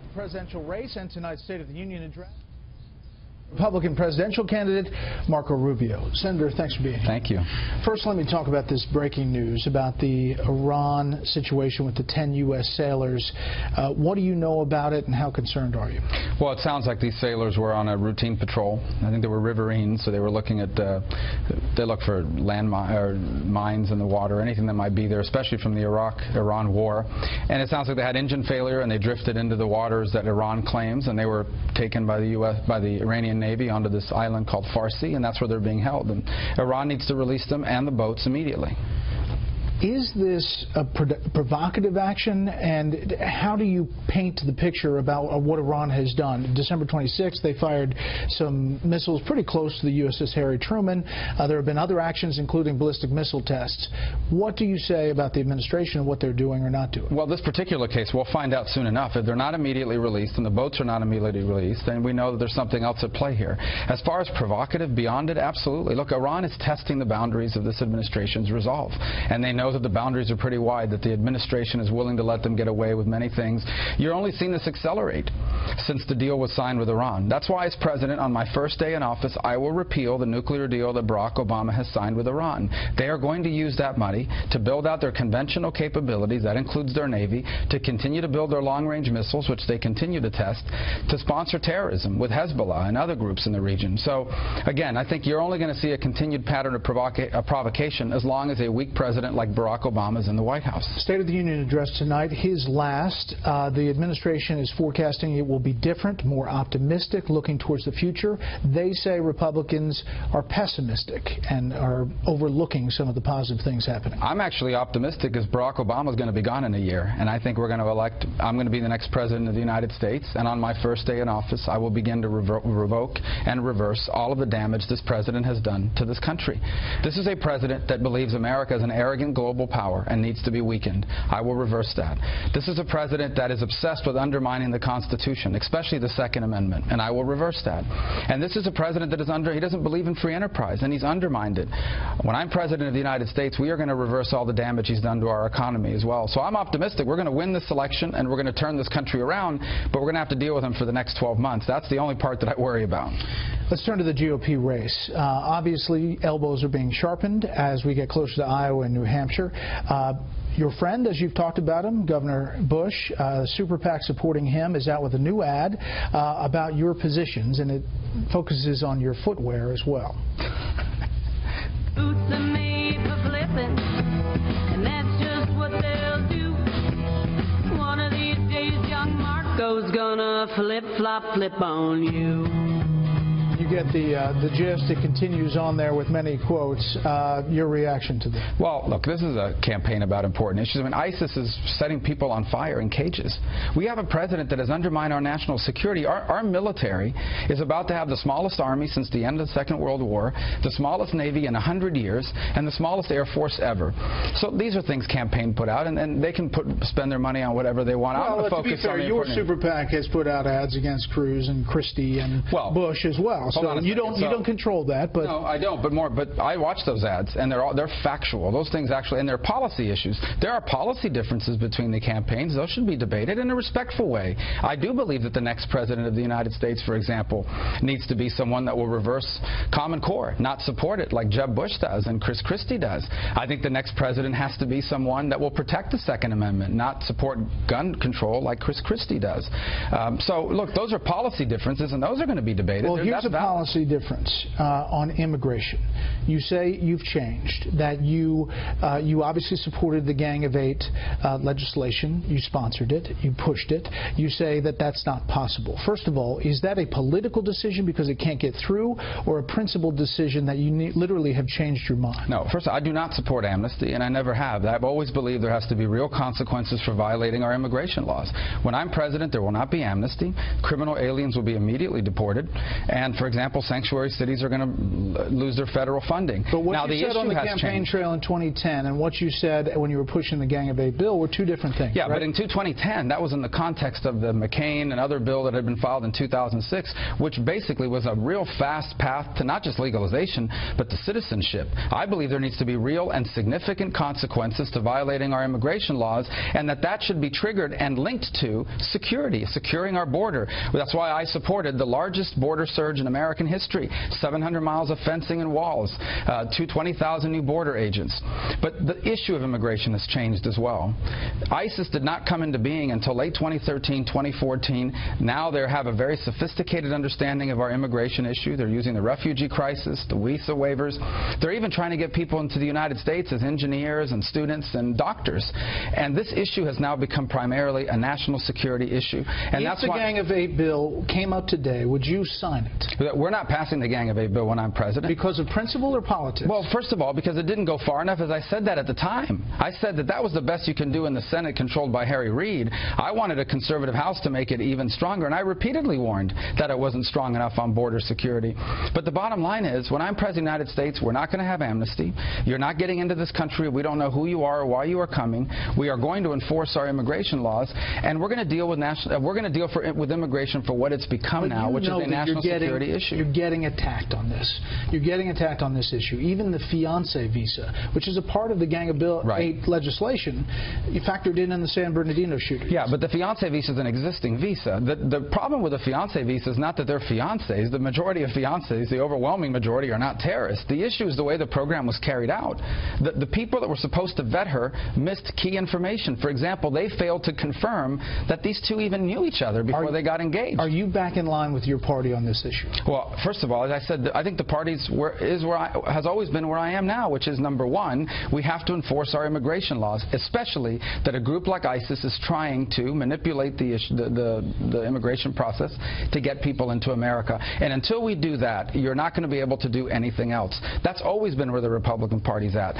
The presidential race and tonight's State of the Union address. Republican presidential candidate Marco Rubio. Senator, thanks for being here. Thank you. First, let me talk about this breaking news about the Iran situation with the 10 U.S. sailors. What do you know about it, and how concerned are you? Well, it sounds like these sailors were on a routine patrol. I think they were riverine, so they were looking at, they look for mines in the water, anything that might be there, especially from the Iraq-Iran war. And it sounds like they had engine failure, and they drifted into the waters that Iran claims, and they were taken by the Iranian Navy onto this island called Farsi, and that's where they're being held. And Iran needs to release them and the boats immediately. Is this a provocative action, and how do you paint the picture about what Iran has done? December 26th, they fired some missiles pretty close to the USS Harry Truman. There have been other actions, including ballistic missile tests. What do you say about the administration and what they're doing or not doing? Well, this particular case, we'll find out soon enough. If they're not immediately released and the boats are not immediately released, then we know that there's something else at play here. As far as provocative, beyond it, absolutely. Look, Iran is testing the boundaries of this administration's resolve, and they know that the boundaries are pretty wide, that the administration is willing to let them get away with many things. You're only seeing this accelerate since the deal was signed with Iran. That's why, as president, on my first day in office, I will repeal the nuclear deal that Barack Obama has signed with Iran. They are going to use that money to build out their conventional capabilities, that includes their Navy, to continue to build their long-range missiles, which they continue to test, to sponsor terrorism with Hezbollah and other groups in the region. So, again, I think you're only going to see a continued pattern of provocation as long as a weak president like Barack Obama is in the White House. State of the Union address tonight, his last. The administration is forecasting it will be different, more optimistic, looking towards the future. They say Republicans are pessimistic and are overlooking some of the positive things happening. I'm actually optimistic, because Barack Obama is going to be gone in a year, and I think we're going to elect, I'm going to be the next president of the United States, and on my first day in office, I will begin to revoke and reverse all of the damage this president has done to this country. This is a president that believes America is an arrogant global power and needs to be weakened. I will reverse that. This is a president that is obsessed with undermining the Constitution, especially the Second Amendment, and I will reverse that. And this is a president that is he doesn't believe in free enterprise, and he's undermined it. When I'm president of the United States, we are going to reverse all the damage he's done to our economy as well. So I'm optimistic. We're going to win this election, and we're going to turn this country around, but we're going to have to deal with him for the next 12 months. That's the only part that I worry about. Let's turn to the GOP race. Obviously, elbows are being sharpened as we get closer to Iowa and New Hampshire. Your friend, as you've talked about him, Governor Bush, Super PAC supporting him, is out with a new ad about your positions, and it focuses on your footwear as well. Boots are made for flipping, and that's just what they'll do. One of these days, young Marco's gonna flip on you. You get the gist. It continues on there with many quotes. Your reaction to that? Well, look, this is a campaign about important issues. I mean, ISIS is setting people on fire in cages. We have a president that has undermined our national security. Our military is about to have the smallest army since the end of the Second World War, the smallest Navy in 100 years, and the smallest Air Force ever. So these are things campaign put out, and they can spend their money on whatever they want. Well, I'm going to focus be fair, on the your Super PAC has put out ads against Cruz and Christie and Bush as well. So you don't control that, but no, I don't. But I watch those ads, and they're factual. Those things actually, and they're policy issues. There are policy differences between the campaigns. Those should be debated in a respectful way. I do believe that the next president of the United States, for example, needs to be someone that will reverse Common Core, not support it like Jeb Bush does and Chris Christie does. I think the next president has to be someone that will protect the Second Amendment, not support gun control like Chris Christie does. So look, those are policy differences, and those are going to be debated. Well, here's a policy difference on immigration. You say you've changed, that you obviously supported the Gang of Eight legislation. You sponsored it. You pushed it. You say that that's not possible. First of all, is that a political decision because it can't get through, or a principled decision that you literally have changed your mind? No. First, I do not support amnesty, and I never have. I've always believed there has to be real consequences for violating our immigration laws. When I'm president, there will not be amnesty. Criminal aliens will be immediately deported. And for For example, sanctuary cities are going to lose their federal funding. But what now, you said on the campaign trail in 2010 and what you said when you were pushing the Gang of Eight bill were two different things. Yeah, right? but in 2010, that was in the context of the McCain and other bill that had been filed in 2006, which basically was a real fast path to not just legalization, but to citizenship. I believe there needs to be real and significant consequences to violating our immigration laws, and that should be triggered and linked to security, securing our border. That's why I supported the largest border surge in American history, 700 miles of fencing and walls, 20,000 new border agents. But the issue of immigration has changed as well. ISIS did not come into being until late 2013, 2014. Now they have a very sophisticated understanding of our immigration issue. They're using the refugee crisis, the visa waivers. They're even trying to get people into the United States as engineers and students and doctors. And this issue has now become primarily a national security issue. And if the Gang of Eight bill came up today, would you sign it? We're not passing the Gang of Eight bill when I'm president. Because of principle or politics? Well, first of all, because it didn't go far enough, as I said that at the time. I said that was the best you can do in the Senate controlled by Harry Reid. I wanted a conservative House to make it even stronger, and I repeatedly warned that it wasn't strong enough on border security. But the bottom line is, when I'm President of the United States, we're not going to have amnesty. You're not getting into this country. We don't know who you are or why you are coming. We are going to enforce our immigration laws, and we're going to deal with with immigration for what it's become now, which is a national security issue. You're getting attacked on this. You're getting attacked on this issue. Even the fiancé visa, which is a part of the Gang of Eight legislation, you factored in the San Bernardino shooting. Yeah, but the fiancé visa is an existing visa. The problem with the fiancé visa is not that they're fiancés. The majority of fiancés, the overwhelming majority, are not terrorists. The issue is the way the program was carried out. The people that were supposed to vet her missed key information. For example, they failed to confirm that these two even knew each other before they got engaged. Are you back in line with your party on this issue? Well, first of all, as I said, I think the party has always been where I am now, which is, number one, we have to enforce our immigration laws, especially that a group like ISIS is trying to manipulate the immigration process to get people into America. And until we do that, you're not going to be able to do anything else. That's always been where the Republican Party's at.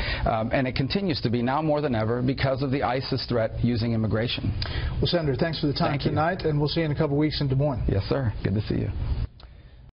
And it continues to be now more than ever because of the ISIS threat using immigration. Well, Senator, thanks for the time tonight, and we'll see you in a couple weeks in Des Moines. Yes, sir. Good to see you.